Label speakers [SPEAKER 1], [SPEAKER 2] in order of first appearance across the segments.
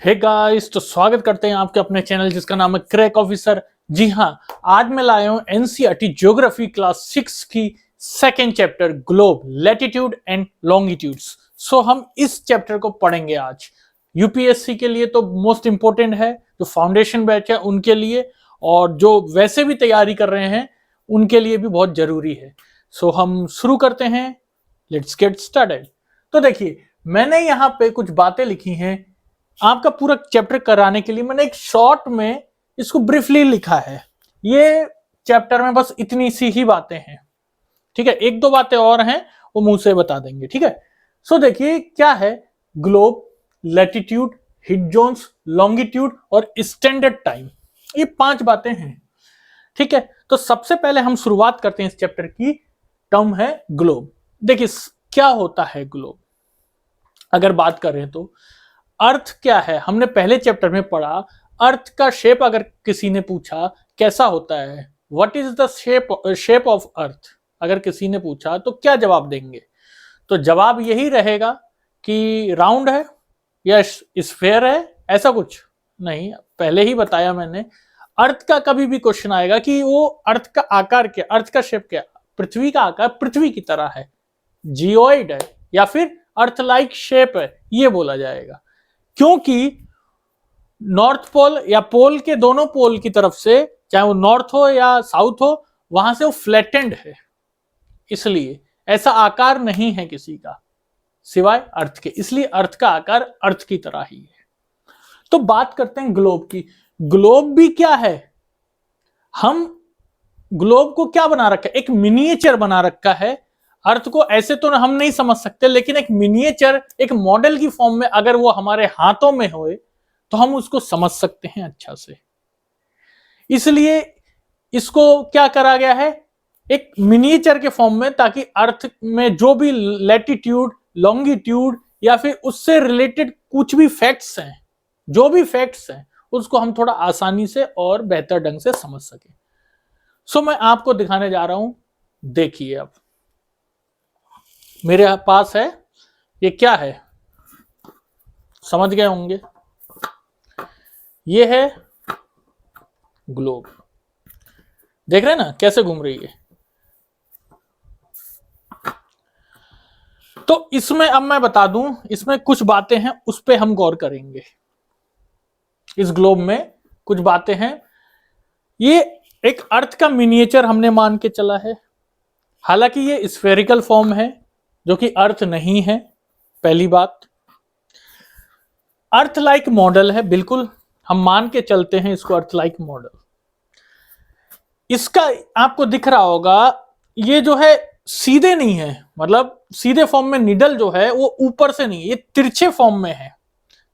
[SPEAKER 1] Hey guys, तो स्वागत करते हैं आपके अपने चैनल जिसका नाम है क्रैक ऑफिसर। जी हाँ, आज मैं लाया हूं एनसीईआरटी ज्योग्राफी क्लास 6 की second chapter globe, latitude and longitudes. So हम इस चैप्टर को पढ़ेंगे आज। यूपीएससी के लिए तो मोस्ट इंपोर्टेंट है, जो फाउंडेशन बैच है उनके लिए, और जो वैसे भी तैयारी कर रहे हैं उनके लिए भी बहुत जरूरी है। सो हम शुरू करते हैं, लेट्स गेट स्टार्टेड। तो देखिए, मैंने यहाँ पे कुछ बातें लिखी हैं आपका पूरा चैप्टर कराने के लिए। मैंने एक शॉर्ट में इसको ब्रीफली लिखा है। ये चैप्टर में बस इतनी सी ही बातें हैं, ठीक है। एक दो बातें और हैं, वो मुंह से बता देंगे, ठीक है। सो देखिए क्या है, globe, latitude, heat zones, longitude और स्टैंडर्ड टाइम, ये 5 बातें हैं, ठीक है। तो सबसे पहले हम शुरुआत करते हैं इस चैप्टर की। टर्म है ग्लोब। देखिए क्या होता है ग्लोब। अगर बात करें तो अर्थ क्या है, हमने पहले चैप्टर में पढ़ा। अर्थ का शेप अगर किसी ने पूछा कैसा होता है, what is the shape of earth, अगर किसी ने पूछा तो क्या जवाब देंगे? तो जवाब यही रहेगा कि राउंड है या स्फेयर है, ऐसा कुछ नहीं। पहले ही बताया मैंने, अर्थ का कभी भी क्वेश्चन आएगा कि वो अर्थ का आकार क्या, अर्थ का शेप क्या, पृथ्वी का आकार पृथ्वी की तरह है, जियोइड है, या फिर अर्थ लाइक शेप है, ये बोला जाएगा। क्योंकि नॉर्थ पोल या पोल के दोनों पोल की तरफ से, चाहे वो नॉर्थ हो या साउथ हो, वहां से वो फ्लैटेंड है, इसलिए ऐसा आकार नहीं है किसी का सिवाय अर्थ के, इसलिए अर्थ का आकार अर्थ की तरह ही है। तो बात करते हैं ग्लोब की। ग्लोब भी क्या है, हम ग्लोब को क्या बना रखा है, एक मिनिएचर बना रखा है। अर्थ को ऐसे तो हम नहीं समझ सकते, लेकिन एक मिनिएचर, एक मॉडल की फॉर्म में अगर वो हमारे हाथों में होए तो हम उसको समझ सकते हैं अच्छा से। इसलिए इसको क्या करा गया है, एक मिनिएचर के फॉर्म में, ताकि अर्थ में जो भी लैटिट्यूड, लॉन्गिट्यूड या फिर उससे रिलेटेड कुछ भी फैक्ट्स हैं, जो भी फैक्ट्स हैं, उसको हम थोड़ा आसानी से और बेहतर ढंग से समझ सके। सो मैं आपको दिखाने जा रहा हूं। देखिए, अब मेरे पास है, ये क्या है समझ गए होंगे, ये है ग्लोब। देख रहे हैं ना कैसे घूम रही है। तो इसमें अब मैं बता दूं, इसमें कुछ बातें हैं उस पर हम गौर करेंगे। इस ग्लोब में कुछ बातें हैं। ये एक अर्थ का मिनिएचर हमने मान के चला है, हालांकि ये स्फेरिकल फॉर्म है जो कि अर्थ नहीं है। पहली बात, अर्थ लाइक मॉडल है, बिल्कुल हम मान के चलते हैं इसको अर्थ लाइक मॉडल। इसका आपको दिख रहा होगा, ये जो है सीधे नहीं है, मतलब सीधे फॉर्म में निडल जो है वो ऊपर से नहीं, ये तिरछे फॉर्म में है।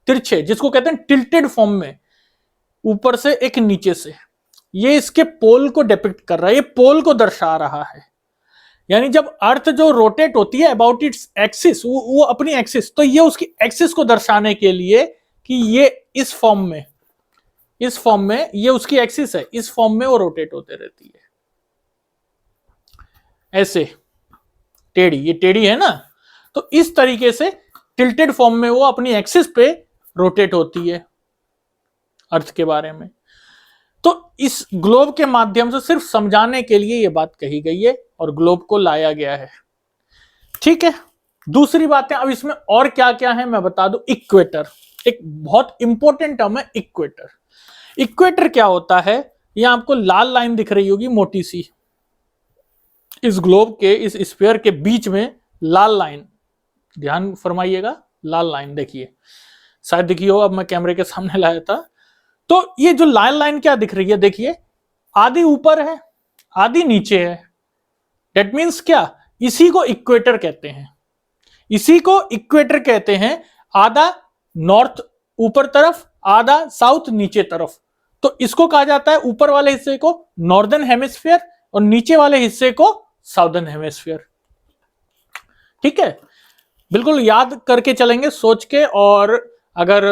[SPEAKER 1] तिरछे जिसको कहते हैं टिल्टेड फॉर्म में, ऊपर से एक नीचे से। ये इसके पोल को डिपिक्ट कर रहा है, ये पोल को दर्शा रहा है। यानी जब अर्थ जो रोटेट होती है अबाउट इट्स एक्सिस, वो अपनी एक्सिस, तो ये उसकी एक्सिस को दर्शाने के लिए कि ये इस फॉर्म में, इस फॉर्म में ये उसकी एक्सिस है, इस फॉर्म में वो रोटेट होते रहती है ऐसे टेढ़ी, ये टेढ़ी है ना, तो इस तरीके से टिल्टेड फॉर्म में वो अपनी एक्सिस पे रोटेट होती है अर्थ के बारे में। तो इस ग्लोब के माध्यम से सिर्फ समझाने के लिए ये बात कही गई है और ग्लोब को लाया गया है, ठीक है। दूसरी बातें अब इसमें और क्या क्या है मैं बता दूं। इक्वेटर एक बहुत इंपॉर्टेंट टर्म है। इक्वेटर, इक्वेटर क्या होता है, ये आपको लाल लाइन दिख रही होगी मोटी सी, इस ग्लोब के, इस स्फीयर के बीच में लाल लाइन, ध्यान फरमाइएगा, लाल लाइन देखिए, शायद दिखी हो, अब मैं कैमरे के सामने लाया था। तो ये जो लाल लाइन क्या दिख रही है, देखिए आधी ऊपर है आधी नीचे है। दैट मीन्स क्या, इसी को इक्वेटर कहते हैं, इसी को इक्वेटर कहते हैं। आधा नॉर्थ ऊपर तरफ, आधा साउथ नीचे तरफ, तो इसको कहा जाता है ऊपर वाले हिस्से को नॉर्दर्न हेमिस्फीयर और नीचे वाले हिस्से को साउदर्न हेमिस्फीयर, ठीक है। बिल्कुल याद करके चलेंगे सोच के, और अगर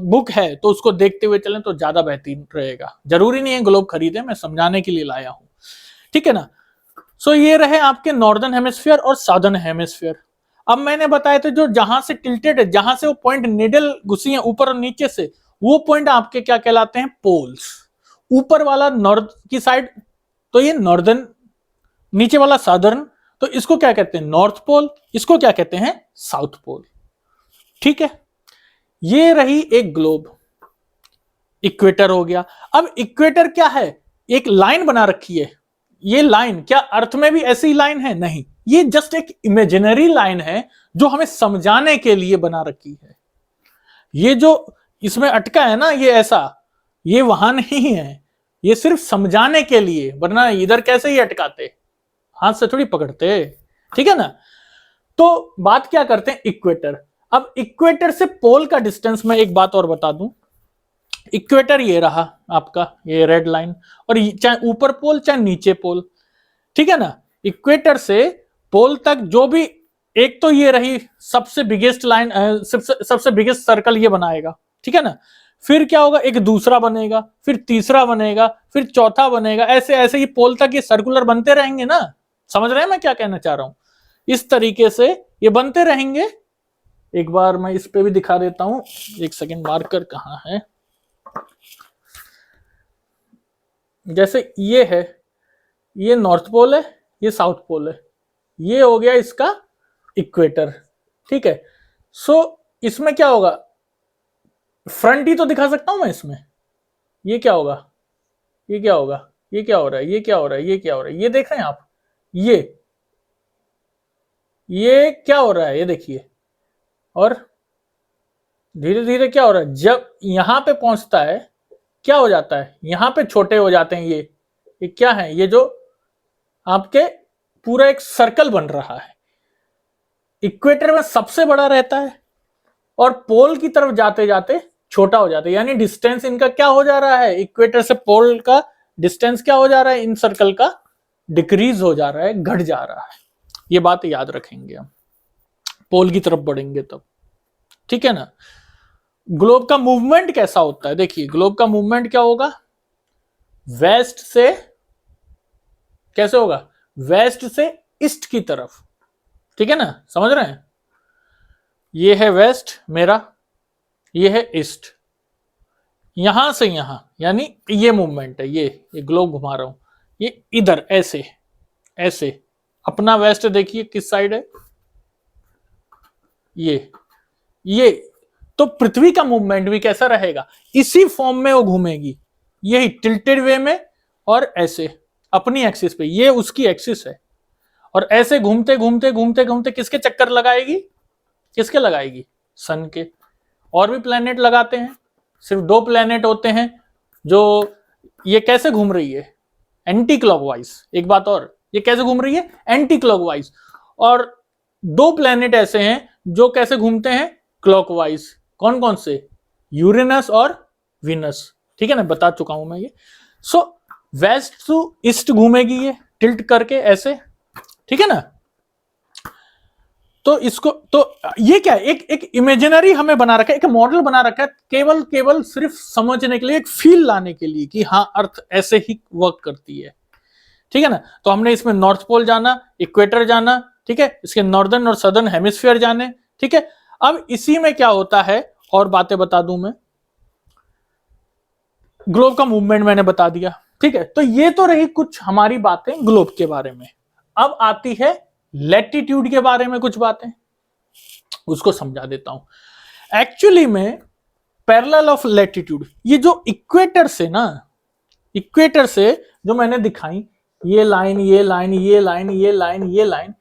[SPEAKER 1] बुक है तो उसको देखते हुए चलें तो ज्यादा बेहतरीन रहेगा। जरूरी नहीं है ग्लोब खरीदें, मैं समझाने के लिए लाया हूं, ठीक है ना। सो ये रहे आपके नॉर्दर्न हेमिस्फीयर और साउदर्न हेमिस्फीयर। अब मैंने बताया था जो जहां से टिल्टेड है, जहां से वो पॉइंट निडल घुसी है ऊपर और नीचे से, वो पॉइंट आपके क्या कहलाते हैं, पोल्स। ऊपर वाला नॉर्थ की साइड तो ये नॉर्दर्न, नीचे वाला साउदर्न, तो इसको क्या कहते हैं, नॉर्थ पोल, इसको क्या कहते हैं, साउथ पोल। ठीक है, ये रही एक ग्लोब, इक्वेटर हो गया। अब इक्वेटर क्या है, एक लाइन बना रखी है। ये लाइन क्या अर्थ में भी ऐसी लाइन है, नहीं, ये जस्ट एक इमेजिनरी लाइन है जो हमें समझाने के लिए बना रखी है। ये जो इसमें अटका है ना, ये ऐसा, ये वहां नहीं है, ये सिर्फ समझाने के लिए, वरना इधर कैसे ही अटकाते, हाथ से थोड़ी पकड़ते। ठीक है ना। तो बात क्या करते हैं, इक्वेटर। अब इक्वेटर से पोल का डिस्टेंस मैं एक बात और बता दूं, इक्वेटर ये रहा आपका, ये रेड लाइन, और चाहे ऊपर पोल चाहे नीचे पोल, ठीक है ना। इक्वेटर से पोल तक जो भी, एक तो ये रही सबसे बिगेस्ट लाइन, सबसे बिगेस्ट सर्कल ये बनाएगा, ठीक है ना। फिर क्या होगा, एक दूसरा बनेगा, फिर तीसरा बनेगा, फिर चौथा बनेगा, ऐसे ऐसे ही पोल तक ये सर्कुलर बनते रहेंगे ना। समझ रहे हैं मैं क्या कहना चाह रहा हूं, इस तरीके से ये बनते रहेंगे। एक बार मैं इस पे भी दिखा देता हूं, एक सेकेंड, मार्कर कहां है। जैसे ये है, ये नॉर्थ पोल है, ये साउथ पोल है, ये हो गया इसका इक्वेटर। ठीक है, सो इसमें क्या होगा, फ्रंट ही तो दिखा सकता हूं मैं इसमें। ये क्या होगा, ये क्या होगा, ये क्या हो रहा है, ये क्या हो रहा है, ये क्या हो रहा है, ये देख रहे हैं आप, ये क्या हो रहा है, ये देखिए। और धीरे धीरे क्या हो रहा है, जब यहां पे पहुंचता है क्या हो जाता है, यहां पे छोटे हो जाते हैं ये क्या है, ये जो आपके पूरा एक सर्कल बन रहा है। इक्वेटर में सबसे बड़ा रहता है और पोल की तरफ जाते जाते छोटा हो जाता है, यानी डिस्टेंस इनका क्या हो जा रहा है, इक्वेटर से पोल का डिस्टेंस क्या हो जा रहा है, इन सर्कल का डिक्रीज हो जा रहा है, घट जा रहा है। ये बात याद रखेंगे हम, पोल की तरफ बढ़ेंगे तब। ठीक है ना। ग्लोब का मूवमेंट कैसा होता है, देखिए ग्लोब का मूवमेंट क्या होगा, वेस्ट से कैसे होगा, वेस्ट से ईस्ट की तरफ। ठीक है ना, समझ रहे हैं। ये है वेस्ट मेरा, ये है ईस्ट, यहां से यहां, यानी ये मूवमेंट है, ये ग्लोब घुमा रहा हूं, ये इधर ऐसे ऐसे। अपना वेस्ट देखिए किस साइड है, ये तो पृथ्वी का मूवमेंट भी कैसा रहेगा, इसी फॉर्म में वो घूमेगी, यही टिल्टेड वे में, और ऐसे अपनी एक्सिस पे, ये उसकी एक्सिस है, और ऐसे घूमते घूमते घूमते घूमते किसके चक्कर लगाएगी, किसके लगाएगी, सन के। और भी प्लेनेट लगाते हैं, सिर्फ 2 प्लेनेट होते हैं जो, ये कैसे घूम रही है, एंटी क्लॉकवाइज। एक बात और, ये कैसे घूम रही है, एंटी क्लॉकवाइज। और 2 प्लेनेट ऐसे हैं जो कैसे घूमते हैं, क्लॉकवाइज। कौन कौन से, यूरेनस और वीनस। ठीक है ना, बता चुका हूं मैं ये। सो वेस्ट टू ईस्ट घूमेगी ये टिल्ट करके ऐसे, ठीक है ना। तो इसको, तो ये क्या है, एक इमेजिनरी हमें बना रखा है, एक मॉडल बना रखा है, केवल सिर्फ समझने के लिए, एक फील लाने के लिए कि हाँ अर्थ ऐसे ही वर्क करती है। ठीक है ना। तो हमने इसमें नॉर्थ पोल जाना, इक्वेटर जाना, ठीक है, इसके नॉर्दर्न और सदर्न हेमिस्फीयर जाने। ठीक है, अब इसी में क्या होता है, और बातें बता दूं मैं, ग्लोब का मूवमेंट मैंने बता दिया। ठीक है, तो ये तो रही कुछ हमारी बातें ग्लोब के बारे में। अब आती है लैटिट्यूड के बारे में कुछ बातें, उसको समझा देता हूं। एक्चुअली में पैरेलल ऑफ लैटिट्यूड, ये जो इक्वेटर से ना, इक्वेटर से जो मैंने दिखाई, ये लाइन ये लाइन ये लाइन ये लाइन ये लाइन,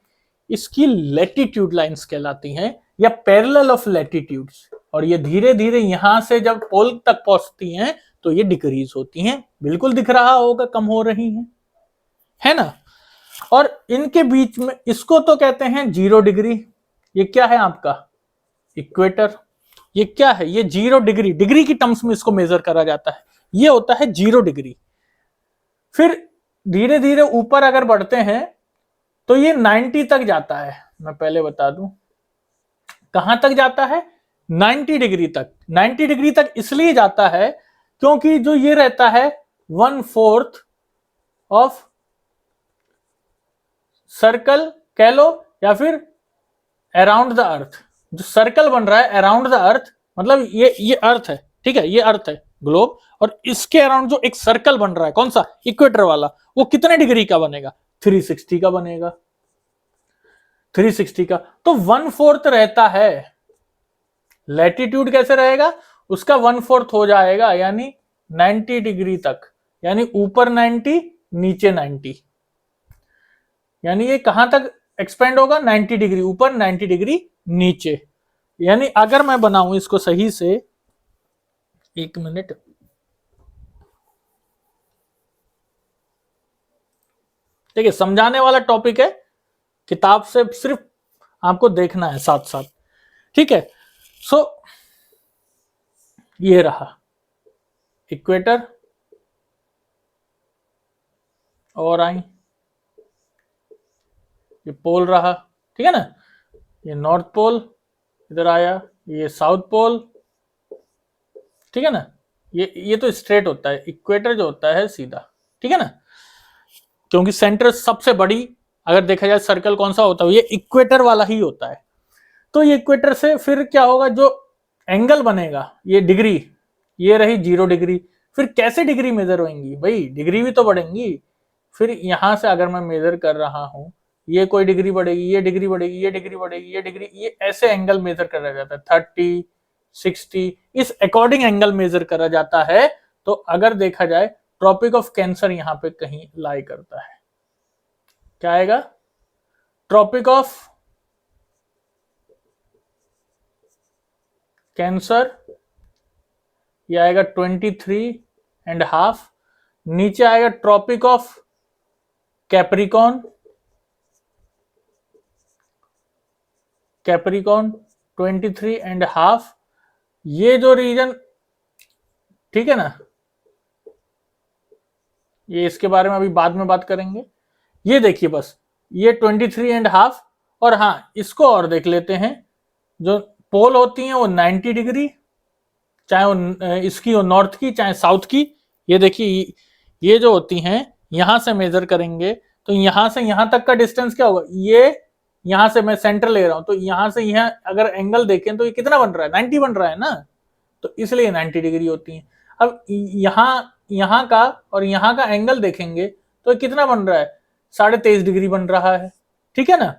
[SPEAKER 1] इसकी लैटिट्यूड लाइंस कहलाती हैं, या पैरेलल ऑफ लैटिट्यूड्स। और ये धीरे धीरे यहां से जब पोल तक पहुंचती हैं तो ये डिक्रीज होती हैं, बिल्कुल दिख रहा होगा कम हो रही हैं, है ना। और इनके बीच में, इसको तो कहते हैं 0 डिग्री। ये क्या है आपका इक्वेटर, ये क्या है, ये 0 डिग्री, डिग्री की टर्म्स में इसको मेजर करा जाता है, ये होता है 0 डिग्री। फिर धीरे धीरे ऊपर अगर बढ़ते हैं तो ये 90 तक जाता है। मैं पहले बता दूं कहां तक जाता है, 90 डिग्री तक। 90 डिग्री तक इसलिए जाता है क्योंकि जो ये रहता है 1/4 ऑफ सर्कल कह लो, या फिर अराउंड द अर्थ, जो सर्कल बन रहा है अराउंड द अर्थ, मतलब ये अर्थ है, ठीक है, ये अर्थ है ग्लोब, और इसके अराउंड जो एक सर्कल बन रहा है, कौन सा, इक्वेटर वाला, वो कितने डिग्री का बनेगा, 360 का बनेगा, 360 का। तो 1/4 रहता है। लैटिट्यूड कैसे रहेगा, उसका 1/4 हो जाएगा, यानी 90 डिग्री तक, यानी ऊपर 90 नीचे 90, यानी ये कहां तक एक्सपेंड होगा, 90 डिग्री ऊपर 90 डिग्री नीचे। यानी अगर मैं बनाऊं इसको सही से, एक मिनट, देखिए समझाने वाला टॉपिक है, किताब से सिर्फ आपको देखना है साथ साथ, ठीक है। सो ये रहा इक्वेटर, और आई ये पोल रहा, ठीक है ना, ये नॉर्थ पोल इधर आया, ये साउथ पोल, ठीक है ना। ये तो स्ट्रेट होता है, इक्वेटर जो होता है सीधा, ठीक है ना, क्योंकि सेंटर सबसे बड़ी अगर देखा जाए सर्कल कौन सा होता है, ये इक्वेटर वाला ही होता है। तो ये इक्वेटर से फिर क्या होगा, जो एंगल बनेगा, ये डिग्री, ये रही 0 डिग्री, फिर कैसे डिग्री मेजर होंगी भाई, डिग्री भी तो बढ़ेंगी। फिर यहां से अगर मैं मेजर कर रहा हूं, ये कोई डिग्री बढ़ेगी, ये डिग्री बढ़ेगी, ये डिग्री बढ़ेगी, ये डिग्री, ये ऐसे एंगल मेजर करा जाता है, 30 60 इस अकॉर्डिंग एंगल मेजर करा जाता है। तो अगर देखा जाए ट्रॉपिक ऑफ कैंसर यहां पे कहीं लाई करता है, क्या आएगा, ट्रॉपिक ऑफ कैंसर, ये आएगा 23.5, नीचे आएगा ट्रॉपिक ऑफ कैप्रिकॉन, कैप्रिकॉन 23.5, ये जो रीजन, ठीक है ना, ये इसके बारे में अभी बाद में बात करेंगे। ये देखिए बस ये 23.5, और हाँ इसको और देख लेते हैं, जो पोल होती हैं वो 90 डिग्री, चाहे वो इसकी हो नॉर्थ की चाहे साउथ की। ये देखिए ये जो होती हैं, यहां से मेजर करेंगे तो यहां से यहां तक का डिस्टेंस क्या होगा, ये यहां से मैं सेंटर ले रहा हूं, तो यहां से यहां अगर एंगल देखें तो ये कितना बन रहा है, 90 बन रहा है ना, तो इसलिए 90 डिग्री होती है। अब यहां का और यहां का एंगल देखेंगे तो कितना बन रहा है, 23.5 डिग्री बन रहा है, ठीक है ना,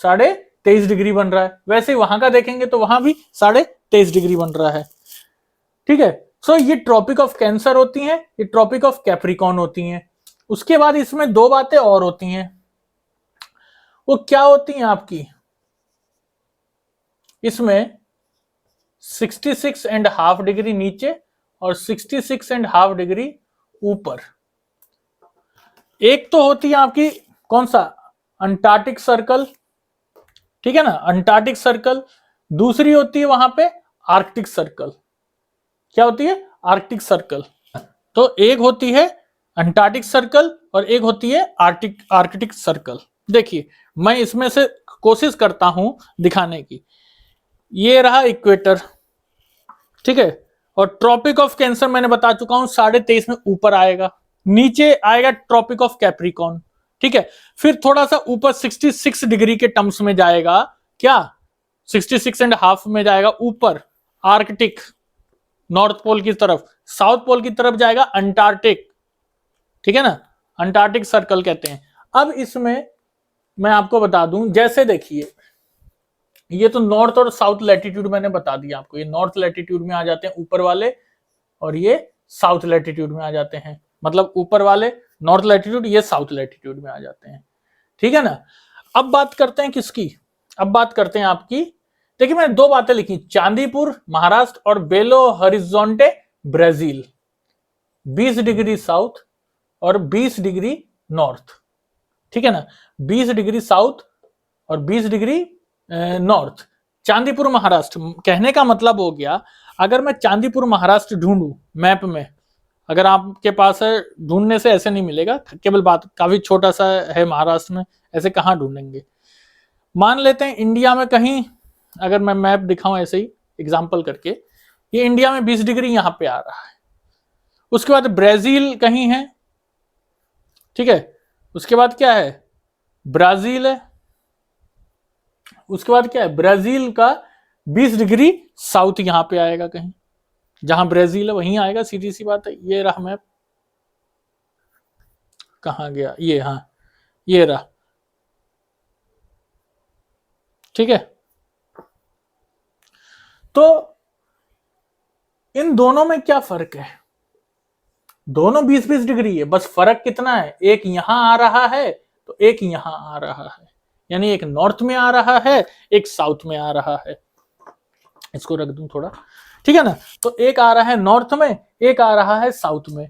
[SPEAKER 1] 23.5 डिग्री बन रहा है। वैसे ही वहां का देखेंगे तो वहां भी 23.5 डिग्री बन रहा है, ठीक है। सो ये ट्रॉपिक ऑफ कैंसर होती हैं, ये ट्रॉपिक ऑफ कैप्रिकॉन होती हैं। उसके बाद इसमें 2 बातें और होती हैं, वो क्या होती हैं आपकी, इसमें 66.5 डिग्री नीचे और 66.5 डिग्री ऊपर। एक तो होती है आपकी कौन सा, अंटार्कटिक सर्कल, ठीक है ना, अंटार्कटिक सर्कल। दूसरी होती है वहां पे आर्कटिक सर्कल, क्या होती है, आर्कटिक सर्कल। तो एक होती है अंटार्कटिक सर्कल और एक होती है आर्कटिक सर्कल। देखिए मैं इसमें से कोशिश करता हूं दिखाने की। ये रहा इक्वेटर, ठीक है, और ट्रॉपिक ऑफ कैंसर मैंने बता चुका हूं 23.5 में ऊपर आएगा, नीचे आएगा ट्रॉपिक ऑफ कैप्रिकॉन, ठीक है। फिर थोड़ा सा ऊपर 66 डिग्री के टर्म्स में जाएगा, क्या 66.5 में जाएगा ऊपर आर्कटिक, नॉर्थ पोल की तरफ, साउथ पोल की तरफ जाएगा अंटार्कटिक, ठीक है ना, अंटार्कटिक सर्कल कहते हैं। अब इसमें मैं आपको बता दूं, जैसे देखिए ये तो नॉर्थ और साउथ लैटिट्यूड मैंने बता दिया आपको, ये नॉर्थ लैटिट्यूड में आ जाते हैं ऊपर वाले, और ये साउथ लैटिट्यूड में आ जाते हैं, मतलब ऊपर वाले नॉर्थ लैटिट्यूड, ये साउथ लैटिट्यूड में आ जाते हैं, ठीक है ना। अब बात करते हैं किसकी, अब बात करते हैं आपकी, देखिए मैंने 2 बातें लिखी, चांदीपुर महाराष्ट्र और बेलो हॉरिजॉन्टे ब्राजील, 20 डिग्री साउथ और 20 डिग्री नॉर्थ, ठीक है ना, 20 डिग्री साउथ और 20 डिग्री नॉर्थ। चांदीपुर महाराष्ट्र कहने का मतलब हो गया, अगर मैं चांदीपुर महाराष्ट्र ढूंढूं मैप में, अगर आपके पास है, ढूंढने से ऐसे नहीं मिलेगा, केवल बात काफी छोटा सा है महाराष्ट्र में, ऐसे कहां ढूंढेंगे। मान लेते हैं इंडिया में कहीं, अगर मैं मैप दिखाऊं ऐसे ही एग्जांपल करके, ये इंडिया में 20 डिग्री यहां पे आ रहा है, उसके बाद ब्राजील कहीं है, ठीक है, उसके बाद क्या है, ब्राजील है, उसके बाद क्या है, ब्राजील का 20 डिग्री साउथ यहां पे आएगा कहीं, जहां ब्राजील है वहीं आएगा, सीधी सी बात है। ये रहा मैप, कहां गया ये, हाँ ये रहा, ठीक है। तो इन दोनों में क्या फर्क है? दोनों 20-20 डिग्री है, बस फर्क कितना है, एक यहां आ रहा है तो एक यहां आ रहा है, यानी एक नॉर्थ में आ रहा है, एक साउथ में आ रहा है। इसको रख दूं थोड़ा, ठीक है ना। तो एक आ रहा है नॉर्थ में, एक आ रहा है साउथ में,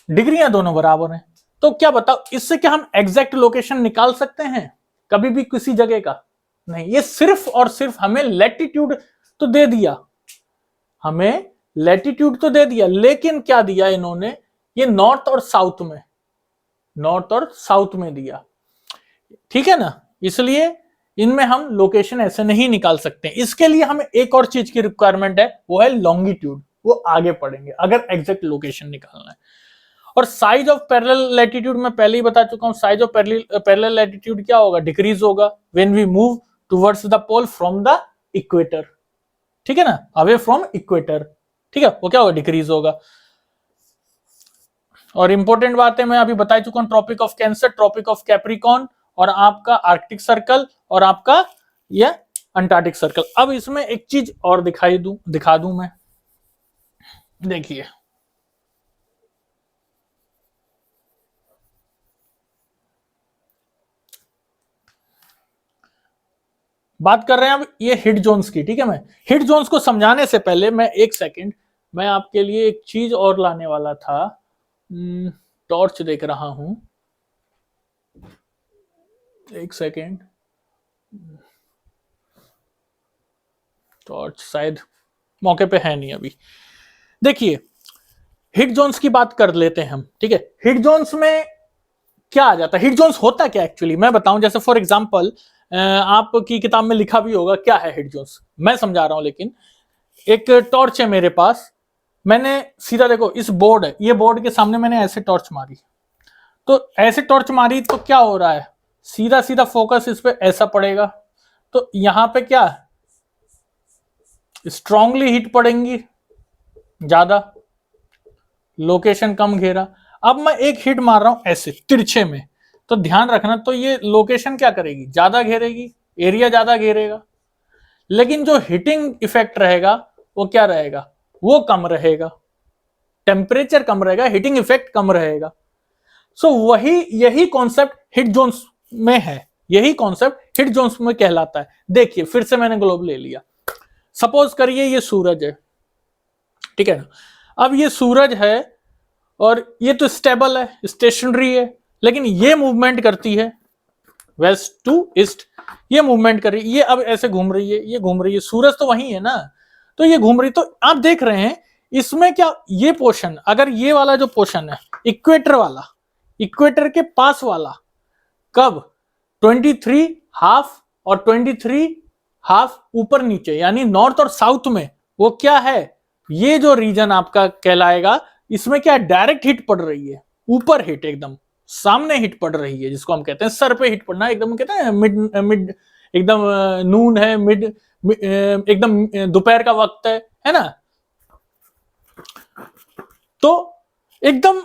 [SPEAKER 1] डिग्रियां दोनों बराबर हैं। तो क्या बताओ, इससे क्या हम एग्जैक्ट लोकेशन निकाल सकते हैं कभी भी किसी जगह का? नहीं, ये सिर्फ और सिर्फ हमें लैटिट्यूड तो दे दिया, हमें लैटिट्यूड तो दे दिया, लेकिन क्या दिया इन्होंने, ये नॉर्थ और साउथ में, नॉर्थ और साउथ में दिया, ठीक है ना। इसलिए इनमें हम लोकेशन ऐसे नहीं निकाल सकते। इसके लिए हमें एक और चीज की रिक्वायरमेंट है, वो है लॉन्गिट्यूड, वो आगे पढ़ेंगे अगर एग्जैक्ट लोकेशन निकालना है। और साइज ऑफ पैरेलल लैटिट्यूड मैं पहले ही बता चुका हूं, साइज ऑफ पैरेलल लैटिट्यूड क्या होगा, डिक्रीज होगा when we move towards the pole from the equator, ठीक है ना, अवे फ्रॉम इक्वेटर, ठीक है, वो क्या होगा, डिक्रीज होगा। और इंपॉर्टेंट बात है, मैं अभी बता चुका हूं, tropic of Cancer, tropic of Capricorn, और आपका आर्कटिक सर्कल, और आपका यह अंटार्कटिक सर्कल। अब इसमें एक चीज और दिखा दूं मैं, देखिए बात कर रहे हैं अब ये हिट जोन्स की, ठीक है। मैं हिट जोन्स को समझाने से पहले मैं एक सेकंड, मैं आपके लिए एक चीज और लाने वाला था, टॉर्च देख रहा हूं, एक सेकंड, टॉर्च शायद मौके पे है नहीं अभी। देखिए हिट जोन्स की बात कर लेते हैं हम, ठीक है। हिट जोन्स में क्या आ जाता है, हिट जोन्स होता क्या एक्चुअली मैं बताऊं। जैसे फॉर एग्जांपल आपकी किताब में लिखा भी होगा क्या है हिट जोन्स, मैं समझा रहा हूं। लेकिन एक टॉर्च है मेरे पास, मैंने सीधा देखो इस बोर्ड है, ये बोर्ड के सामने मैंने ऐसे टॉर्च मारी, तो ऐसे टॉर्च मारी तो क्या हो रहा है, सीधा सीधा फोकस इस पे ऐसा पड़ेगा, तो यहां पे क्या स्ट्रांगली हिट पड़ेंगी ज्यादा, लोकेशन कम घेरा। अब मैं एक हिट मार रहा हूं ऐसे तिरछे में, तो ध्यान रखना, तो ये लोकेशन क्या करेगी, ज्यादा घेरेगी, एरिया ज्यादा घेरेगा, लेकिन जो हिटिंग इफेक्ट रहेगा वो क्या रहेगा, वो कम रहेगा, टेम्परेचर कम रहेगा, हिटिंग इफेक्ट कम रहेगा। सो वही यही कॉन्सेप्ट हिट जोन्स में है, यही कॉन्सेप्ट हिट जोन्स में कहलाता है। देखिए फिर से मैंने ग्लोब ले लिया, सपोज करिए ये सूरज है, ठीक है ना। अब ये सूरज है और ये तो स्टेबल है, स्टेशनरी है, लेकिन ये मूवमेंट करती है वेस्ट टू ईस्ट, ये मूवमेंट कर रही है, ये अब ऐसे घूम रही है, ये घूम रही है, सूरज तो वही है ना, तो ये घूम रही। तो आप देख रहे हैं इसमें क्या, ये पोर्शन, अगर ये वाला जो पोर्शन है इक्वेटर वाला, इक्वेटर के पास वाला, कब 23 हाफ और 23 हाफ ऊपर नीचे, यानी नॉर्थ और साउथ में, वो क्या है, ये जो रीजन आपका कहलाएगा, इसमें क्या डायरेक्ट हिट पड़ रही है, ऊपर हिट एकदम सामने हिट पड़ रही है, जिसको हम कहते हैं सर पे हिट पड़ना, एकदम कहते हैं मिड मिड, एकदम नून है, मिड एकदम दोपहर का वक्त है ना, तो एकदम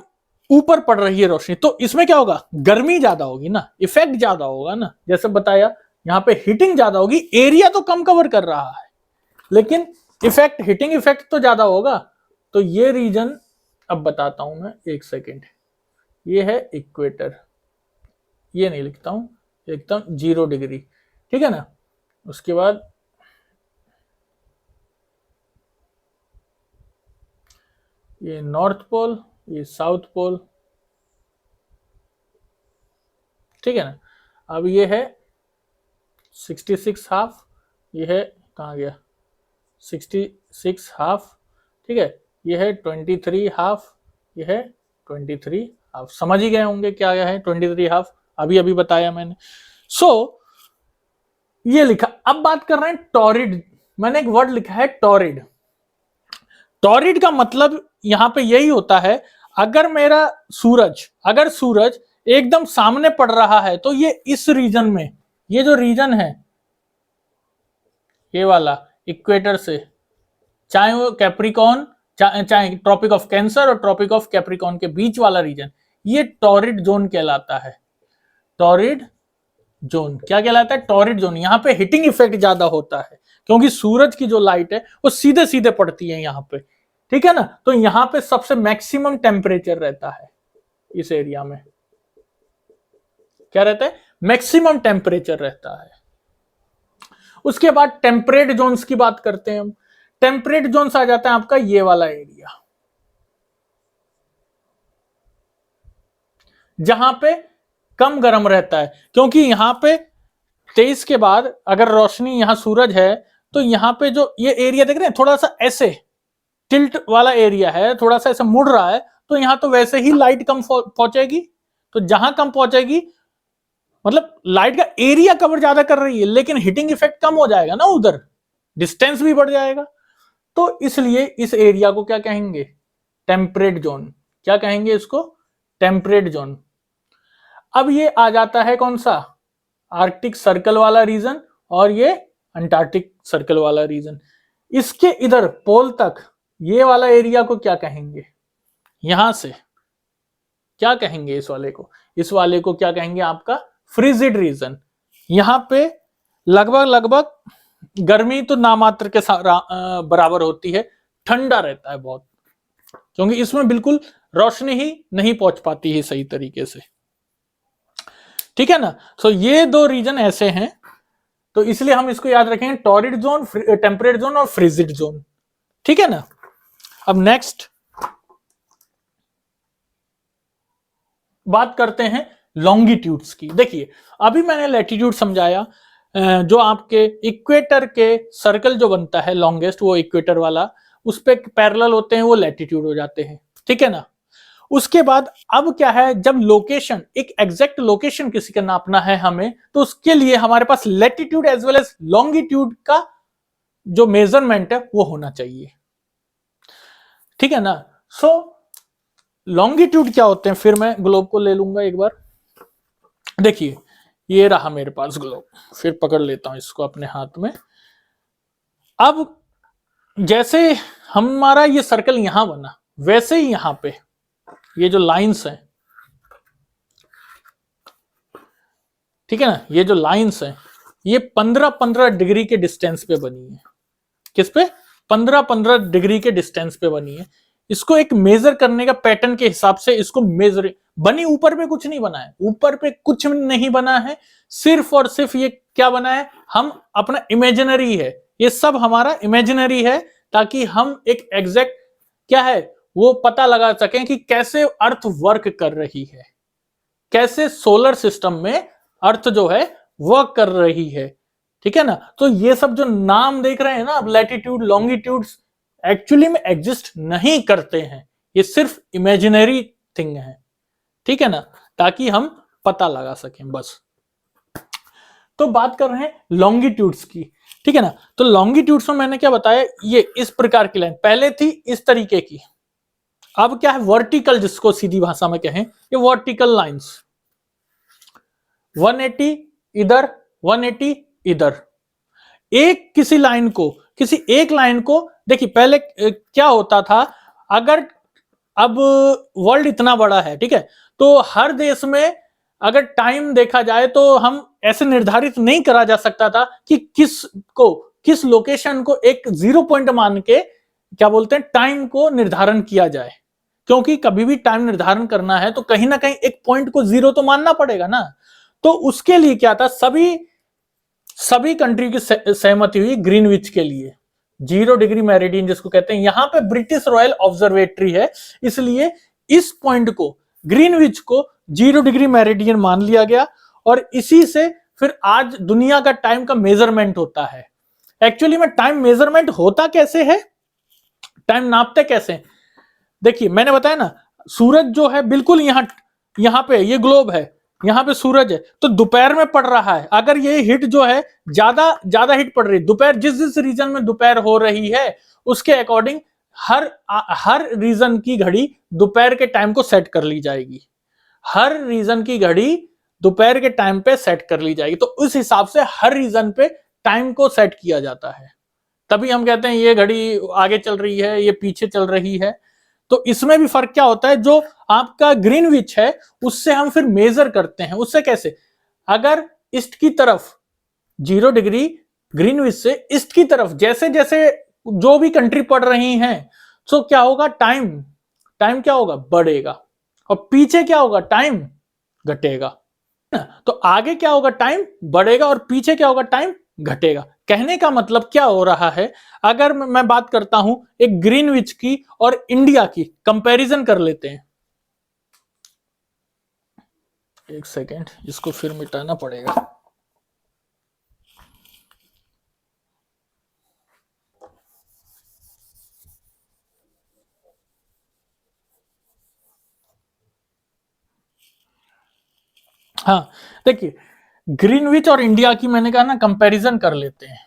[SPEAKER 1] ऊपर पड़ रही है रोशनी, तो इसमें क्या होगा, गर्मी ज्यादा होगी ना, इफेक्ट ज्यादा होगा ना, जैसे बताया यहां पे हीटिंग ज्यादा होगी, एरिया तो कम कवर कर रहा है, लेकिन इफेक्ट, हीटिंग इफेक्ट तो ज्यादा होगा। तो ये रीजन अब बताता हूं मैं, एक सेकेंड, ये है इक्वेटर, ये नहीं लिखता हूं, एकदम 0 डिग्री, ठीक है ना। उसके बाद ये नॉर्थ पोल, ये साउथ पोल, ठीक है ना। अब ये है 66 हाफ, ये है कहाँ गया 66 हाफ, ठीक है, ये है 23 हाफ, ये है 23 हाफ, समझ ही गए होंगे क्या है 23 हाफ, अभी अभी बताया मैंने। सो ये लिखा। अब बात कर रहे हैं टॉरिड, मैंने एक वर्ड लिखा है टॉरिड। टॉरिड का मतलब यहां पे यही होता है, अगर मेरा सूरज, अगर सूरज एकदम सामने पड़ रहा है, तो ये इस रीजन में, ये जो रीजन है ये वाला इक्वेटर से चाहे वो कैप्रिकॉन, चाहे ट्रॉपिक ऑफ कैंसर और ट्रॉपिक ऑफ कैप्रिकॉन के बीच वाला रीजन, ये टॉरिड जोन कहलाता है। टॉरिड जोन क्या कहलाता है? Torrid zone. यहां पे हीटिंग इफेक्ट ज्यादा होता है क्योंकि सूरज की जो लाइट है वो सीधे सीधे पड़ती है यहां पे, ठीक है ना। तो यहां पे सबसे मैक्सिमम टेम्परेचर रहता है इस एरिया में। क्या रहता है? मैक्सिमम टेम्परेचर रहता है। उसके बाद टेम्परेट जोन्स की बात करते हैं हम। टेम्परेट जोन्स आ जाता है आपका ये वाला एरिया, जहां पे कम गर्म रहता है, क्योंकि यहां पे 23 के बाद अगर रोशनी, यहां सूरज है तो यहां पे जो ये एरिया देख रहे हैं थोड़ा सा ऐसे टिल्ट वाला एरिया है, थोड़ा सा ऐसे मुड़ रहा है, तो यहां तो वैसे ही लाइट कम पहुंचेगी। तो जहां कम पहुंचेगी मतलब लाइट का एरिया कवर ज्यादा कर रही है, लेकिन हीटिंग इफेक्ट कम हो जाएगा ना, उधर डिस्टेंस भी बढ़ जाएगा। तो इसलिए इस एरिया को क्या कहेंगे? Temperate zone. क्या कहेंगे इसको? Temperate zone. अब ये आ जाता है कौन सा? आर्कटिक सर्कल वाला रीजन और ये अंटार्कटिक सर्कल वाला रीजन। इसके इधर पोल तक ये वाला एरिया को क्या कहेंगे? यहां से क्या कहेंगे इस वाले को? इस वाले को क्या कहेंगे? आपका फ्रिजिड रीजन। यहां पे लगभग लगभग गर्मी तो नामात्र के बराबर होती है, ठंडा रहता है बहुत, क्योंकि इसमें बिल्कुल रोशनी ही नहीं पहुंच पाती है सही तरीके से, ठीक है ना। सो ये दो रीजन ऐसे हैं, तो इसलिए हम इसको याद रखेंगे, टॉरिड जोन, टेम्परेट जोन और फ्रिजिड जोन, ठीक है ना। अब नेक्स्ट बात करते हैं लॉन्गिट्यूड्स की। देखिए अभी मैंने लैटिट्यूड समझाया, जो आपके इक्वेटर के सर्कल जो बनता है लॉन्गेस्ट, वो इक्वेटर वाला, उस पे पैरेलल होते हैं, वो लैटिट्यूड हो जाते हैं, ठीक है ना। उसके बाद अब क्या है, जब लोकेशन, एक एग्जैक्ट लोकेशन किसी का नापना है हमें, तो उसके लिए हमारे पास latitude as well as longitude का जो मेजरमेंट है वो होना चाहिए, ठीक है ना। सो लॉन्गिट्यूड क्या होते हैं, फिर मैं ग्लोब को ले लूंगा एक बार। देखिए ये रहा मेरे पास ग्लोब, फिर पकड़ लेता हूं इसको अपने हाथ में। अब जैसे हमारा ये सर्कल यहां बना, वैसे ही यहां पे ये जो लाइंस हैं, ठीक है ना, ये जो लाइंस हैं ये 15-15 डिग्री के डिस्टेंस पे बनी है। किस पे? 15-15 डिग्री के डिस्टेंस पे बनी है। इसको एक मेजर करने का पैटर्न के हिसाब से इसको मेजर बनी, ऊपर पे कुछ नहीं बना है, ऊपर पे कुछ नहीं बना है, सिर्फ और सिर्फ ये क्या बना है, हम अपना इमेजिनरी है, ये सब हमारा इमेजिनरी है, ताकि हम एक एग्जैक्ट क्या है वो पता लगा सकें कि कैसे अर्थ वर्क कर रही है, कैसे सोलर सिस्टम में अर्थ जो है वर्क कर रही है, ठीक है ना। तो ये सब जो नाम देख रहे हैं ना, अब लैटिट्यूड, लॉन्गिट्यूड्स एक्चुअली में एग्जिस्ट नहीं करते हैं, ये सिर्फ इमेजिनरी थिंग है, ठीक है ना, ताकि हम पता लगा सकें बस। तो बात कर रहे हैं लॉन्गिट्यूड्स की, ठीक है ना। तो लॉन्गिट्यूड्स में मैंने क्या बताया, ये इस प्रकार की लाइन पहले थी इस तरीके की, अब क्या है वर्टिकल, जिसको सीधी भाषा में कहें, ये वर्टिकल लाइंस, 180 इधर, 180 इधर। एक किसी लाइन को, किसी एक लाइन को, देखिए पहले क्या होता था, अगर अब वर्ल्ड इतना बड़ा है, ठीक है, तो हर देश में अगर टाइम देखा जाए तो हम ऐसे निर्धारित नहीं करा जा सकता था कि किस लोकेशन को एक जीरो पॉइंट मान के क्या बोलते हैं टाइम को निर्धारण किया जाए, क्योंकि कभी भी टाइम निर्धारण करना है तो कहीं ना कहीं एक पॉइंट को जीरो तो मानना पड़ेगा ना। तो उसके लिए क्या था, सभी कंट्री की सहमति हुई ग्रीनविच के लिए, 0 डिग्री मेरिडियन जिसको कहते हैं। यहां पे ब्रिटिश रॉयल ऑब्जर्वेटरी है, इसलिए इस पॉइंट को, ग्रीनविच को 0 डिग्री मेरिडियन मान लिया गया, और इसी से फिर आज दुनिया का टाइम का मेजरमेंट होता है। एक्चुअली में टाइम मेजरमेंट होता कैसे है, टाइम नापते कैसे? देखिए मैंने बताया ना, सूरज जो है बिल्कुल यहां पे ये ग्लोब है, यहां पे सूरज है, तो दोपहर में पड़ रहा है, अगर ये हिट जो है ज्यादा हिट पड़ रही है दोपहर, जिस रीजन में दोपहर हो रही है उसके अकॉर्डिंग हर रीजन की घड़ी दोपहर के टाइम को सेट कर ली जाएगी, हर रीजन की घड़ी दोपहर के टाइम पे सेट कर ली जाएगी। तो उस हिसाब से हर रीजन पे टाइम को सेट किया जाता है, तभी हम कहते हैं ये घड़ी आगे चल रही है, ये पीछे चल रही है। तो इसमें भी फर्क क्या होता है, जो आपका ग्रीनविच है उससे हम फिर मेजर करते हैं। उससे कैसे, अगर ईस्ट की तरफ 0 डिग्री ग्रीनविच से ईस्ट की तरफ जैसे जैसे जो भी कंट्री पड़ रही हैं, तो क्या होगा, टाइम क्या होगा, बढ़ेगा, और पीछे क्या होगा, टाइम घटेगा। तो आगे क्या होगा, टाइम बढ़ेगा, और पीछे क्या होगा, टाइम घटेगा। कहने का मतलब क्या हो रहा है, अगर मैं बात करता हूं एक ग्रीनविच की और इंडिया की कंपैरिजन कर लेते हैं। एक सेकेंड, इसको फिर मिटाना पड़ेगा। हाँ देखिए, ग्रीनविच और इंडिया की मैंने कहा ना कंपैरिजन कर लेते हैं।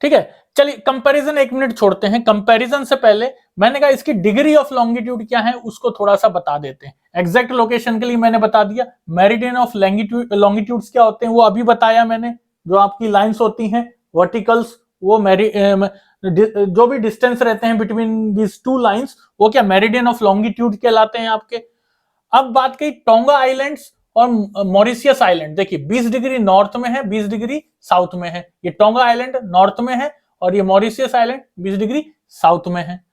[SPEAKER 1] ठीक है, चलिए कंपैरिजन 1 मिनट छोड़ते हैं। कंपैरिजन से पहले मैंने कहा इसकी डिग्री ऑफ लॉन्गिट्यूड क्या है उसको थोड़ा सा बता देते हैं। एग्जैक्ट लोकेशन के लिए मैंने बता दिया, मेरिडियन ऑफ लॉन्गिट्यूड्स क्या होते हैं वो अभी बताया मैंने। जो आपकी लाइंस होती हैं वर्टिकल्स, वो जो भी डिस्टेंस रहते हैं बिटवीन दिस टू लाइंस, वो क्या मेरिडियन ऑफ लॉन्गिट्यूड कहलाते हैं आपके। अब बात कही टोंगा आइलैंड्स और मॉरिशियस आइलैंड। देखिए 20 डिग्री नॉर्थ में है, 20 डिग्री साउथ में है। ये टोंगा आइलैंड नॉर्थ में है और ये मॉरिशियस आइलैंड 20 डिग्री साउथ में है।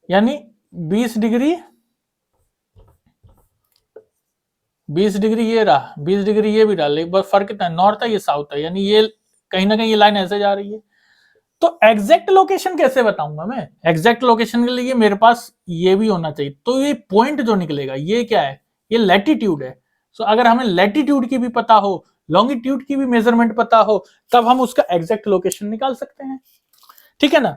[SPEAKER 1] यानी 20 डिग्री, 20 डिग्री ये रहा, 20 डिग्री ये भी रहा, लेकिन फर्क कितना है, नॉर्थ है ये साउथ है। यानी ये कहीं ना कहीं ये लाइन ऐसे जा रही है। तो एग्जैक्ट लोकेशन कैसे बताऊंगा मैं, एग्जैक्ट लोकेशन के लिए मेरे पास ये भी होना चाहिए। तो ये पॉइंट जो निकलेगा ये क्या है, ये लैटिट्यूड है। सो अगर हमें लैटिट्यूड की भी पता हो, लॉन्गिट्यूड की भी मेजरमेंट पता हो, तब हम उसका एग्जैक्ट लोकेशन निकाल सकते हैं। ठीक है ना,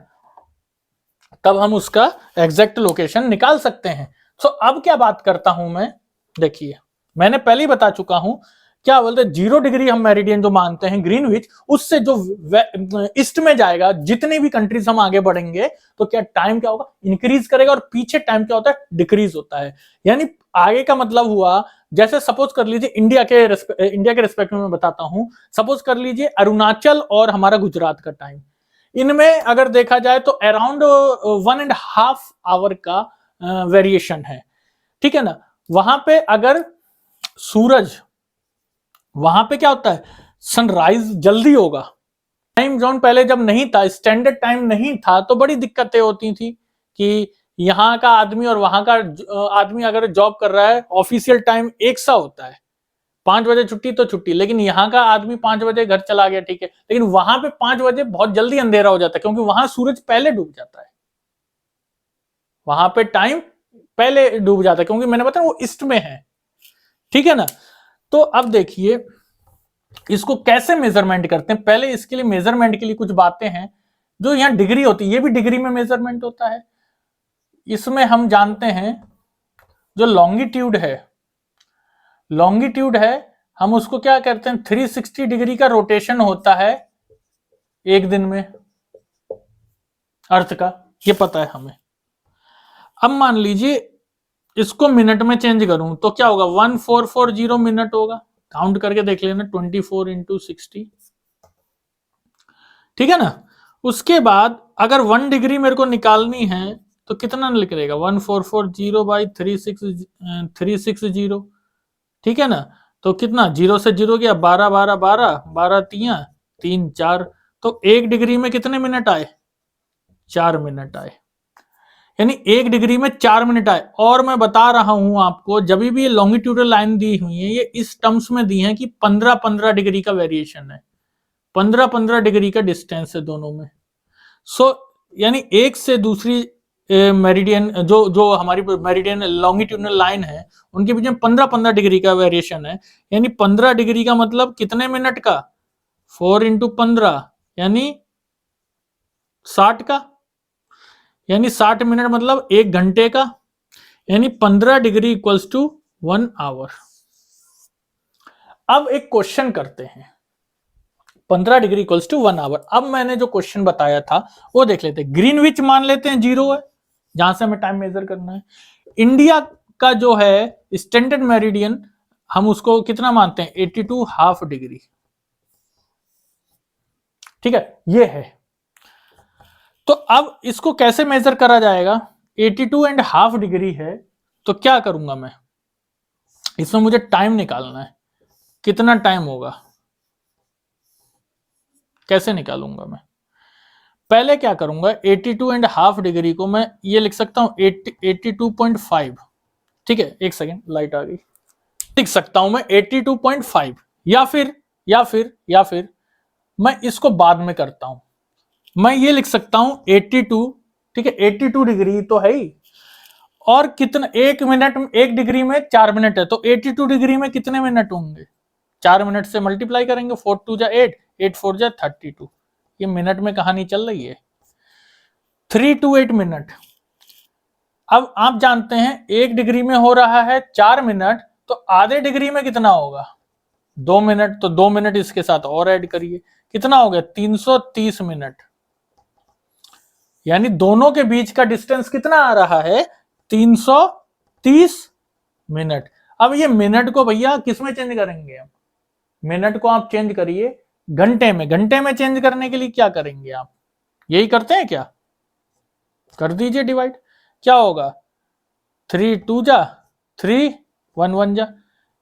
[SPEAKER 1] तब हम उसका एग्जैक्ट लोकेशन निकाल सकते हैं। सो अब क्या बात करता हूं मैं, देखिए मैंने पहले ही बता चुका हूं, क्या बोलते हैं 0 डिग्री हम मेरिडियन जो मानते हैं ग्रीनविच, उससे जो ईस्ट में जाएगा, जितनी भी कंट्रीज हम आगे बढ़ेंगे तो क्या टाइम क्या होगा, इंक्रीज करेगा, और पीछे टाइम क्या होता है, डिक्रीज होता है। यानी आगे का मतलब हुआ, जैसे सपोज कर लीजिए इंडिया के रिस्पेक्ट में मैं बताता हूं, सपोज कर लीजिए अरुणाचल और हमारा गुजरात का टाइम, इनमें अगर देखा जाए तो अराउंड 1.5 आवर का वेरिएशन है। ठीक है ना, वहां पे अगर सूरज, वहां पे क्या होता है, सनराइज जल्दी होगा। टाइम जोन पहले जब नहीं था, स्टैंडर्ड टाइम नहीं था, तो बड़ी दिक्कतें होती थी कि यहाँ का आदमी और वहां का आदमी अगर जॉब कर रहा है, ऑफिशियल टाइम एक सा होता है, 5 बजे छुट्टी तो छुट्टी, लेकिन यहाँ का आदमी 5 बजे घर चला गया, ठीक है, लेकिन वहां पे 5 बजे बहुत जल्दी अंधेरा हो जाता है, क्योंकि वहां सूरज पहले डूब जाता है, वहां पे टाइम पहले डूब जाता है, क्योंकि मैंने बताया वो ईस्ट में है। ठीक है ना, तो अब देखिए इसको कैसे मेजरमेंट करते हैं। पहले इसके लिए मेजरमेंट के लिए कुछ बातें हैं, जो यहाँ डिग्री होती है, ये भी डिग्री में मेजरमेंट होता है। इसमें हम जानते हैं जो लॉन्गिट्यूड है, हम उसको क्या कहते हैं, 360 डिग्री का रोटेशन होता है एक दिन में अर्थ का, ये पता है हमें। अब मान लीजिए इसको मिनट में चेंज करूं तो क्या होगा, 1440 मिनट होगा। काउंट करके देख लेना, 24 इंटू 60। ठीक है ना, उसके बाद अगर 1 डिग्री मेरे को निकालनी है तो कितना निकलेगा, 1440 बाई 360। ठीक है ना, तो कितना, 0 से 0 गया, 12 12 12 12 3 3 4, तो 1 डिग्री में कितने मिनट आए, 4 मिनट आए। यानी 1 डिग्री में 4 मिनट आए। और मैं बता रहा हूं आपको, जब भी ये लॉन्गिट्यूडल लाइन दी हुई है, ये इस टर्म्स में दी है कि 15-15 डिग्री का वेरिएशन है, 15-15 डिग्री का डिस्टेंस है दोनों में। सो यानी एक से दूसरी मेरिडियन, जो हमारी मेरिडियन लॉन्गिट्यूडनल लाइन है, उनके बीच में 15-15 डिग्री का वेरिएशन है। यानी 15 डिग्री का मतलब कितने मिनट का, 4 इंटू 15 यानी 60 का, यानी 60 मिनट मतलब 1 घंटे का, यानी 15 डिग्री इक्वल्स टू 1 आवर। अब एक क्वेश्चन करते हैं, 15 डिग्री इक्वल्स टू 1 आवर। अब मैंने जो क्वेश्चन बताया था वो देख लेते हैं। ग्रीनविच मान लेते हैं 0 है, जहां से हमें टाइम मेजर करना है। इंडिया का जो है स्टैंडर्ड मेरिडियन हम उसको कितना मानते हैं 82 हाफ डिग्री। ठीक है, ये है। तो अब इसको कैसे मेजर करा जाएगा? 82 एंड हाफ डिग्री है, तो क्या करूंगा मैं, इसमें मुझे टाइम निकालना है, कितना टाइम होगा, कैसे निकालूंगा मैं? पहले क्या करूंगा, 82 एंड हाफ डिग्री को मैं ये लिख सकता हूं 82.5। ठीक है, एक सेकेंड, लाइट आ गई। लिख सकता हूं मैं 82.5, या फिर मैं इसको बाद में करता हूं, मैं ये लिख सकता हूं 82। ठीक है, 82 डिग्री तो है ही, और कितना, एक मिनट, एक डिग्री में 4 मिनट है, तो 82 डिग्री में कितने मिनट होंगे? 4 मिनट से मल्टीप्लाई करेंगे, 4 2 जा 8, 8 4 जा 32। ये मिनट में कहानी चल रही है, 328 मिनट। अब आप जानते हैं 1 डिग्री में हो रहा है 4 मिनट, तो आधे डिग्री में कितना होगा? 2 मिनट। तो 2 मिनट इसके साथ और ऐड करिए, कितना हो गया? 330 मिनट। यानी दोनों के बीच का डिस्टेंस कितना आ रहा है? 330 मिनट। अब ये मिनट को भैया किस में चेंज करेंगे हम? मिनट को आप चेंज करिए घंटे में। घंटे में चेंज करने के लिए क्या करेंगे आप? यही करते हैं क्या? कर दीजिए डिवाइड, क्या होगा? 3 2 जा 3, 1 1 जा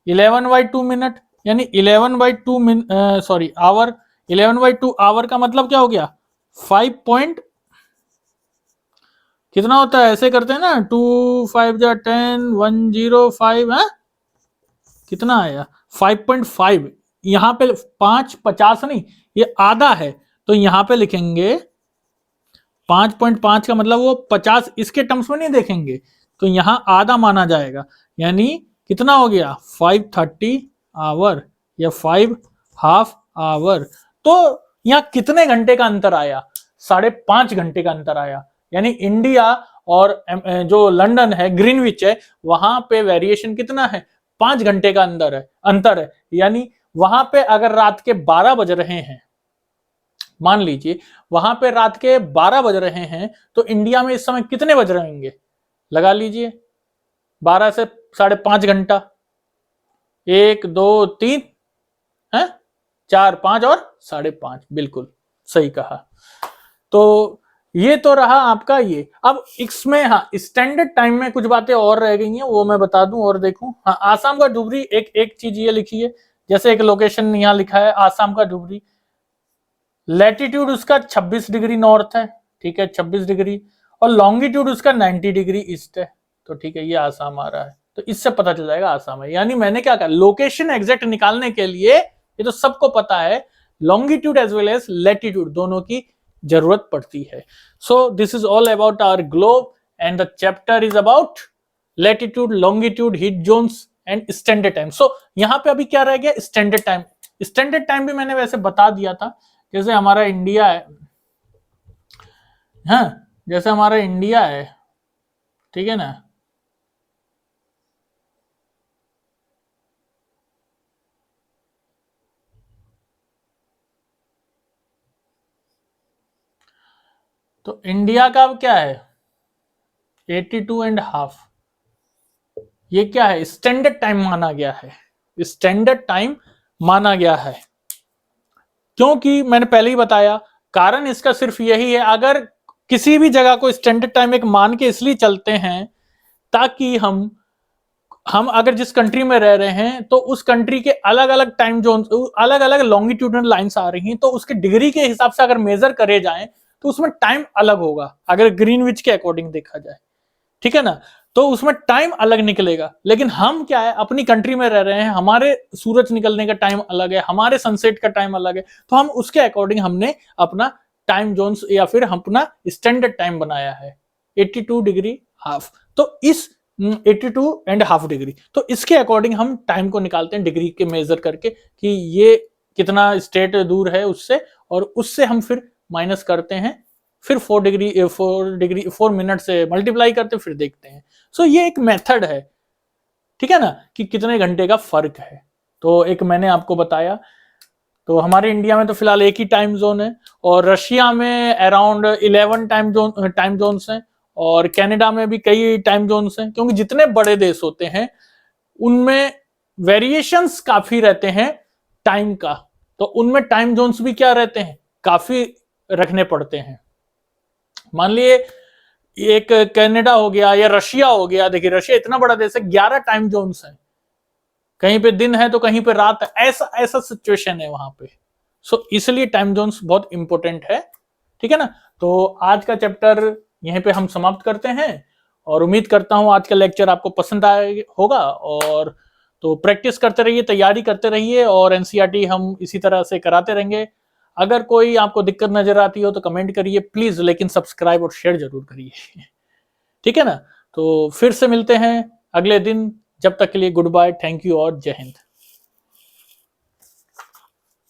[SPEAKER 1] 11/2 मिनट, यानी 11/2 सॉरी आवर। 11/2 आवर का मतलब क्या हो गया? 5 पॉइंट कितना होता है, ऐसे करते हैं ना, 2 5 जा 10, 105 है, कितना आया? 5.5। यहां पे 5 50 नहीं, ये आधा है, तो यहां पे लिखेंगे 5.5 का मतलब वो 50 इसके टर्म्स में नहीं देखेंगे, तो यहां आधा माना जाएगा। यानी कितना हो गया? 530 आवर या 5 हाफ आवर। तो यहां कितने घंटे का अंतर आया? 5.5 घंटे का अंतर आया। यानी इंडिया और जो लंदन है, ग्रीनविच है, वहां पे वेरिएशन कितना है? 5 घंटे का अंतर है। यानी वहां पे अगर रात के 12 बज रहे हैं, मान लीजिए वहां पे रात के 12 बज रहे हैं, तो इंडिया में इस समय कितने बज रहे होंगे? लगा लीजिए, 12 से 5.5 घंटा, 1 2 3 है, 4 5 और 5.5, बिल्कुल सही कहा। तो ये तो रहा आपका ये। अब इसमें हाँ, स्टैंडर्ड टाइम में कुछ बातें और रह गई हैं, वो मैं बता दूं और देखूं। हाँ, आसाम का डुबरी, एक चीज ये लिखी है, जैसे एक लोकेशन यहाँ लिखा है आसाम का डुबरी, लैटिट्यूड उसका 26 डिग्री नॉर्थ है, ठीक है 26 डिग्री, और लॉन्गिट्यूड उसका 90 डिग्री ईस्ट है, तो ठीक है ये आसाम आ रहा है, तो इससे पता चल जाएगा आसाम है। यानी मैंने क्या कहा, लोकेशन एग्जैक्ट निकालने के लिए, ये तो सबको पता है, longitude as well as latitude दोनों की जरूरत पड़ती है। So this is all about our globe and the chapter is about latitude, longitude, heat zones and standard time. So यहाँ पे अभी क्या रह गया? Standard time. स्टैंडर्ड टाइम भी मैंने वैसे बता दिया था, जैसे हमारा इंडिया है, हाँ जैसे हमारा इंडिया है, ठीक है ना, तो इंडिया का क्या है 82 एंड हाफ, ये क्या है? स्टैंडर्ड टाइम माना गया है, स्टैंडर्ड टाइम माना गया है। क्योंकि मैंने पहले ही बताया, कारण इसका सिर्फ यही है, अगर किसी भी जगह को स्टैंडर्ड टाइम एक मान के इसलिए चलते हैं ताकि हम अगर जिस कंट्री में रह रहे हैं, तो उस कंट्री के अलग अलग टाइम जोन, अलग अलग लॉन्गिट्यूडनल लाइंस आ रही हैं, तो उसके डिग्री के हिसाब से अगर मेजर करे जाएं तो उसमें टाइम अलग होगा, अगर ग्रीनविच के अकॉर्डिंग देखा जाए, ठीक है ना, तो उसमें टाइम अलग निकलेगा। लेकिन हम क्या है, अपनी कंट्री में रह रहे हैं, हमारे सूरज निकलने का टाइम अलग है, हमारे सनसेट का टाइम अलग है, तो हम उसके अकॉर्डिंग हमने अपना टाइम जोन्स या फिर अपना स्टैंडर्ड टाइम बनाया है 82 डिग्री हाफ। तो इस 82 एंड हाफ डिग्री, तो इसके अकॉर्डिंग हम टाइम को निकालते हैं डिग्री के मेजर करके, कि ये कितना स्टेट दूर है उससे, और उससे हम फिर माइनस करते हैं, फिर 4 मिनट से मल्टीप्लाई करते फिर देखते हैं। सो ये एक मेथड है, ठीक है ना, कि कितने घंटे का फर्क है। तो एक मैंने आपको बताया। तो हमारे इंडिया में तो फिलहाल एक ही टाइम जोन है, और रशिया में अराउंड 11 टाइम जोन्स हैं, और कनाडा में भी कई टाइम जोन्स हैं, क्योंकि जितने बड़े देश होते हैं उनमें वेरिएशंस काफी रहते हैं टाइम का, तो उनमें टाइम जोन्स भी क्या रहते हैं, काफी रखने पड़ते हैं। मान लिए एक कनाडा हो गया या रशिया हो गया, देखिए रशिया इतना बड़ा देश है, 11 टाइम जोन्स हैं, कहीं पे दिन है तो कहीं पे रात है, ऐसा ऐसा सिचुएशन है वहां पे। सो इसलिए टाइम जोन्स बहुत इंपॉर्टेंट है, ठीक है ना। तो आज का चैप्टर यहीं पे हम समाप्त करते हैं, और उम्मीद करता हूं आज का लेक्चर आपको पसंद आया होगा। और तो प्रैक्टिस करते रहिए, तैयारी करते रहिए, और एनसीईआरटी हम इसी तरह से कराते रहेंगे। अगर कोई आपको दिक्कत नजर आती हो तो कमेंट करिए प्लीज, लेकिन सब्सक्राइब और शेयर जरूर करिए, ठीक है ना। तो फिर से मिलते हैं अगले दिन, जब तक के लिए गुड बाय, थैंक यू और जय हिंद।